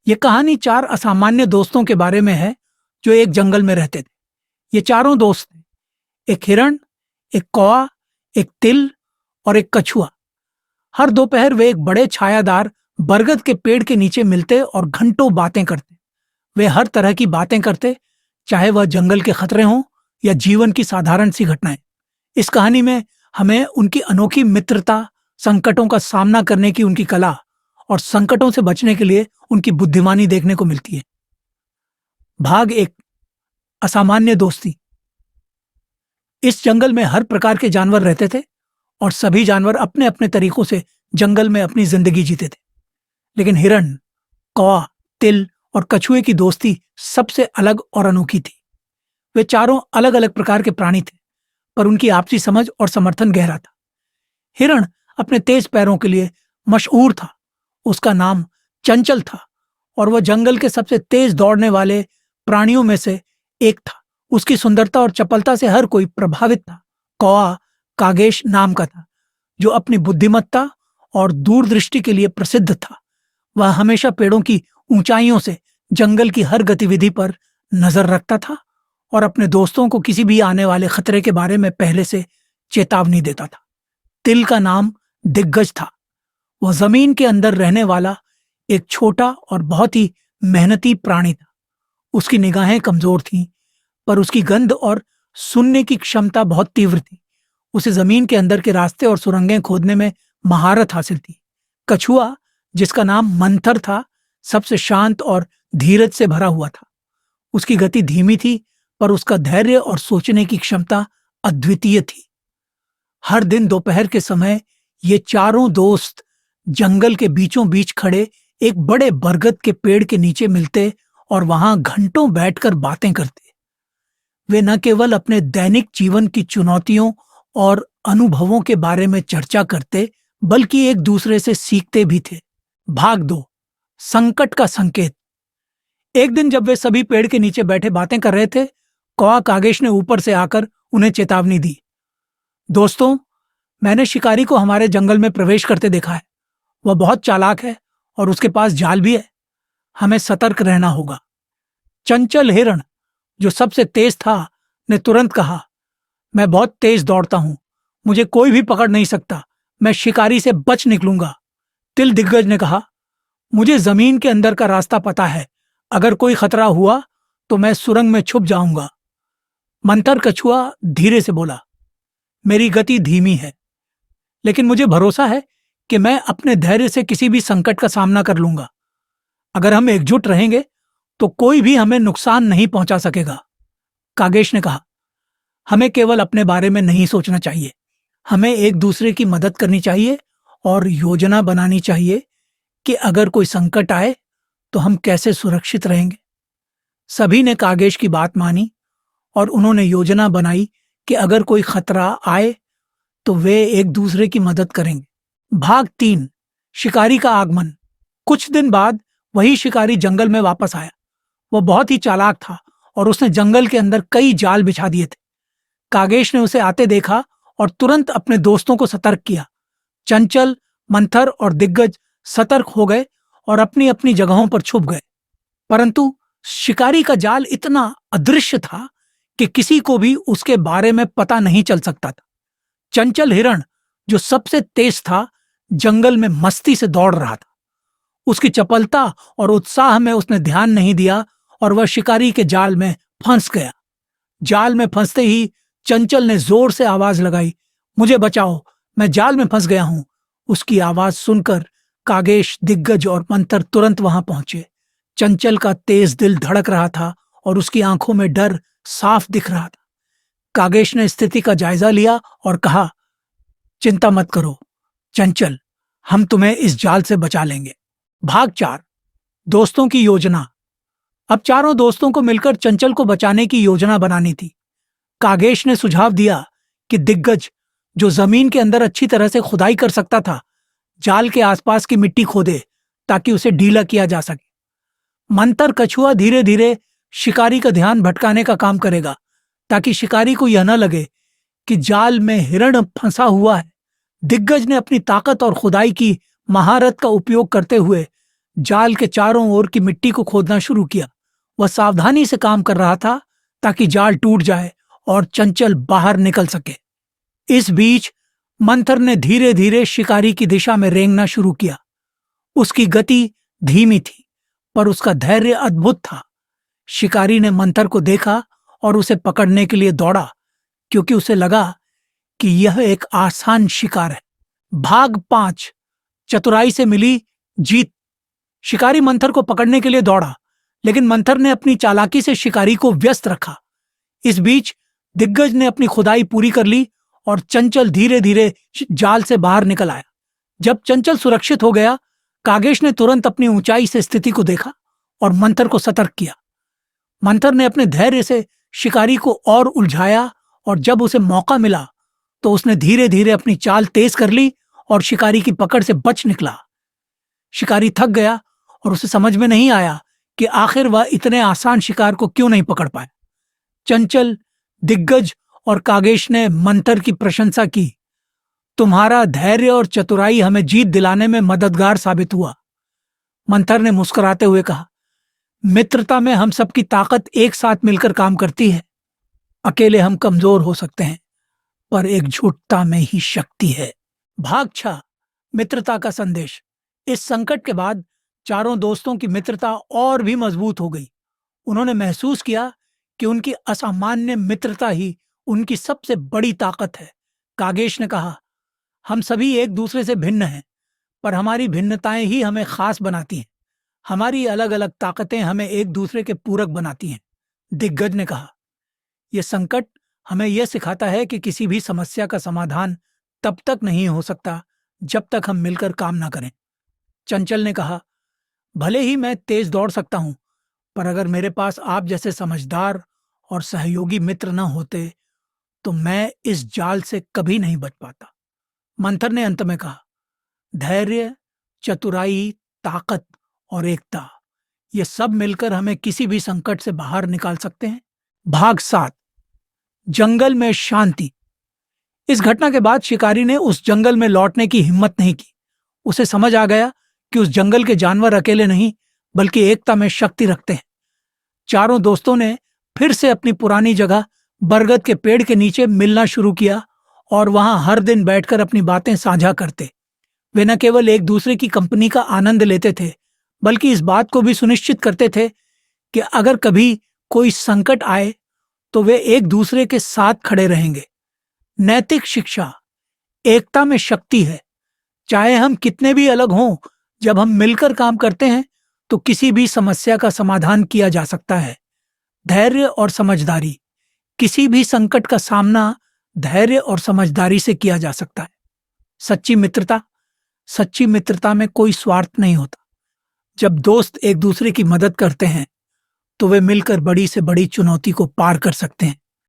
ये कहानी चार असामान्य दोस्तों के बारे में है जो एक जंगल में रहते थे। ये चारों दोस्त थे, एक हिरण, एक कौआ, एक तिल और एक कछुआ। हर दोपहर वे एक बड़े छायादार बरगद के पेड़ के नीचे मिलते और घंटों बातें करते। वे हर तरह की बातें करते, चाहे वह जंगल के खतरे हों या जीवन की साधारण सी घटनाएं। इस कहानी में हमें उनकी अनोखी मित्रता, संकटों का सामना करने की उनकी कला और संकटों से बचने के लिए उनकी बुद्धिमानी देखने को मिलती है। भाग एक, असामान्य दोस्ती। इस जंगल में हर प्रकार के जानवर रहते थे और सभी जानवर अपने अपने तरीकों से जंगल में अपनी जिंदगी जीते थे। लेकिन हिरण, कौआ, तिल और कछुए की दोस्ती सबसे अलग और अनोखी थी। वे चारों अलग अलग प्रकार के प्राणी थे, पर उनकी आपसी समझ और समर्थन गहरा था। हिरण अपने तेज पैरों के लिए मशहूर था। उसका नाम चंचल था और वह जंगल के सबसे तेज दौड़ने वाले प्राणियों में से एक था। उसकी सुंदरता और चपलता से हर कोई प्रभावित था। कौआ कागेश नाम का था, जो अपनी बुद्धिमत्ता और दूरदृष्टि के लिए प्रसिद्ध था। वह हमेशा पेड़ों की ऊंचाइयों से जंगल की हर गतिविधि पर नजर रखता था और अपने दोस्तों को किसी भी आने वाले खतरे के बारे में पहले से चेतावनी देता था। तिल का नाम दिग्गज था। वह जमीन के अंदर रहने वाला एक छोटा और बहुत ही मेहनती प्राणी था। उसकी निगाहें कमजोर थीं, पर उसकी गंध और सुनने की क्षमता बहुत तीव्र थी। उसे जमीन के अंदर के रास्ते और सुरंगें खोदने में महारत हासिल थी। कछुआ, जिसका नाम मंथर था, सबसे शांत और धीरज से भरा हुआ था। उसकी गति धीमी थी, पर उसका धैर्य और सोचने की क्षमता अद्वितीय थी। हर दिन दोपहर के समय ये चारों दोस्त जंगल के बीचों बीच खड़े एक बड़े बरगद के पेड़ के नीचे मिलते और वहां घंटों बैठकर बातें करते। वे न केवल अपने दैनिक जीवन की चुनौतियों और अनुभवों के बारे में चर्चा करते, बल्कि एक दूसरे से सीखते भी थे। भाग दो, संकट का संकेत। एक दिन जब वे सभी पेड़ के नीचे बैठे बातें कर रहे थे, कौआ कागेश ने ऊपर से आकर उन्हें चेतावनी दी। दोस्तों, मैंने शिकारी को हमारे जंगल में प्रवेश करते देखा है। वह बहुत चालाक है और उसके पास जाल भी है। हमें सतर्क रहना होगा। चंचल हिरण, जो सबसे तेज था, ने तुरंत कहा, मैं बहुत तेज दौड़ता हूं, मुझे कोई भी पकड़ नहीं सकता, मैं शिकारी से बच निकलूंगा। तिल दिग्गज ने कहा, मुझे जमीन के अंदर का रास्ता पता है, अगर कोई खतरा हुआ तो मैं सुरंग में छुप जाऊंगा। मंथर कछुआ धीरे से बोला, मेरी गति धीमी है, लेकिन मुझे भरोसा है कि मैं अपने धैर्य से किसी भी संकट का सामना कर लूंगा। अगर हम एकजुट रहेंगे तो कोई भी हमें नुकसान नहीं पहुंचा सकेगा। कागेश ने कहा, हमें केवल अपने बारे में नहीं सोचना चाहिए, हमें एक दूसरे की मदद करनी चाहिए और योजना बनानी चाहिए कि अगर कोई संकट आए तो हम कैसे सुरक्षित रहेंगे। सभी ने कागेश की बात मानी और उन्होंने योजना बनाई कि अगर कोई खतरा आए तो वे एक दूसरे की मदद करेंगे। भाग 3, शिकारी का आगमन। कुछ दिन बाद वही शिकारी जंगल में वापस आया। वह बहुत ही चालाक था और उसने जंगल के अंदर कई जाल बिछा दिए थे। कागेश ने उसे आते देखा और तुरंत अपने दोस्तों को सतर्क किया। चंचल, मंथर और दिग्गज सतर्क हो गए और अपनी अपनी जगहों पर छुप गए। परंतु शिकारी का जाल इतना अदृश्य था कि किसी को भी उसके बारे में पता नहीं चल सकता था। चंचल हिरण, जो सबसे तेज था, जंगल में मस्ती से दौड़ रहा था। उसकी चपलता और उत्साह में उसने ध्यान नहीं दिया और वह शिकारी के जाल में फंस गया। जाल में फंसते ही चंचल ने जोर से आवाज लगाई, मुझे बचाओ, मैं जाल में फंस गया हूं। उसकी आवाज सुनकर कागेश, दिग्गज और मंथर तुरंत वहां पहुंचे। चंचल का तेज दिल धड़क रहा था और उसकी आंखों में डर साफ दिख रहा था। कागेश ने स्थिति का जायजा लिया और कहा, चिंता मत करो चंचल, हम तुम्हें इस जाल से बचा लेंगे। भाग 4, दोस्तों की योजना। अब चारों दोस्तों को मिलकर चंचल को बचाने की योजना बनानी थी। कागेश ने सुझाव दिया कि दिग्गज, जो जमीन के अंदर अच्छी तरह से खुदाई कर सकता था, जाल के आसपास की मिट्टी खोदे ताकि उसे ढीला किया जा सके। मंथर कछुआ धीरे धीरे शिकारी का ध्यान भटकाने का काम करेगा ताकि शिकारी को यह न लगे कि जाल में हिरण फंसा हुआ है। दिग्गज ने अपनी ताकत और खुदाई की महारत का उपयोग करते हुए जाल के चारों ओर की मिट्टी को खोदना शुरू किया। वह सावधानी से काम कर रहा था ताकि जाल टूट जाए और चंचल बाहर निकल सके। इस बीच मंथर ने धीरे धीरे शिकारी की दिशा में रेंगना शुरू किया। उसकी गति धीमी थी, पर उसका धैर्य अद्भुत था। शिकारी ने मंथर को देखा और उसे पकड़ने के लिए दौड़ा, क्योंकि उसे लगा कि यह एक आसान शिकार है। भाग 5, चतुराई से मिली जीत। शिकारी मंथर को पकड़ने के लिए दौड़ा, लेकिन मंथर ने अपनी चालाकी से शिकारी को व्यस्त रखा। इस बीच दिग्गज ने अपनी खुदाई पूरी कर ली और चंचल धीरे धीरे जाल से बाहर निकल आया। जब चंचल सुरक्षित हो गया, कागेश ने तुरंत अपनी ऊंचाई से स्थिति को देखा और मंथर को सतर्क किया। मंथर ने अपने धैर्य से शिकारी को और उलझाया, और जब उसे मौका मिला तो उसने धीरे धीरे अपनी चाल तेज कर ली और शिकारी की पकड़ से बच निकला। शिकारी थक गया और उसे समझ में नहीं आया कि आखिर वह इतने आसान शिकार को क्यों नहीं पकड़ पाया। चंचल, दिग्गज और कागेश ने मंथर की प्रशंसा की। तुम्हारा धैर्य और चतुराई हमें जीत दिलाने में मददगार साबित हुआ। मंथर ने मुस्कुराते हुए कहा, मित्रता में हम सबकी ताकत एक साथ मिलकर काम करती है। अकेले हम कमजोर हो सकते हैं, पर एकजुटता में ही शक्ति है। भाग 6, मित्रता का संदेश। इस संकट के बाद चारों दोस्तों की मित्रता और भी मजबूत हो गई। उन्होंने महसूस किया कि उनकी असामान्य मित्रता ही उनकी सबसे बड़ी ताकत है। कागेश ने कहा, हम सभी एक दूसरे से भिन्न हैं, पर हमारी भिन्नताएं ही हमें खास बनाती हैं। हमारी अलग अलग ताकतें हमें एक दूसरे के पूरक बनाती हैं। दिग्गज ने कहा, यह संकट हमें यह सिखाता है कि किसी भी समस्या का समाधान तब तक नहीं हो सकता जब तक हम मिलकर काम ना करें। चंचल ने कहा, भले ही मैं तेज दौड़ सकता हूं, पर अगर मेरे पास आप जैसे समझदार और सहयोगी मित्र न होते तो मैं इस जाल से कभी नहीं बच पाता। मंथर ने अंत में कहा, धैर्य, चतुराई, ताकत और एकता, ये सब मिलकर हमें किसी भी संकट से बाहर निकाल सकते हैं। भाग 7, जंगल में शांति। इस घटना के बाद शिकारी ने उस जंगल में लौटने की हिम्मत नहीं की। उसे समझ आ गया कि उस जंगल के जानवर अकेले नहीं, बल्कि एकता में शक्ति रखते हैं। चारों दोस्तों ने फिर से अपनी पुरानी जगह बरगद के पेड़ के नीचे मिलना शुरू किया और वहां हर दिन बैठकर अपनी बातें साझा करते। वे न केवल एक दूसरे की कंपनी का आनंद लेते थे, बल्कि इस बात को भी सुनिश्चित करते थे कि अगर कभी कोई संकट आए तो वे एक दूसरे के साथ खड़े रहेंगे। नैतिक शिक्षा, एकता में शक्ति है। चाहे हम कितने भी अलग हों, जब हम मिलकर काम करते हैं तो किसी भी समस्या का समाधान किया जा सकता है। धैर्य और समझदारी, किसी भी संकट का सामना धैर्य और समझदारी से किया जा सकता है। सच्ची मित्रता में कोई स्वार्थ नहीं होता। जब दोस्त एक दूसरे की मदद करते हैं तो वे मिलकर बड़ी से बड़ी चुनौती को पार कर सकते हैं।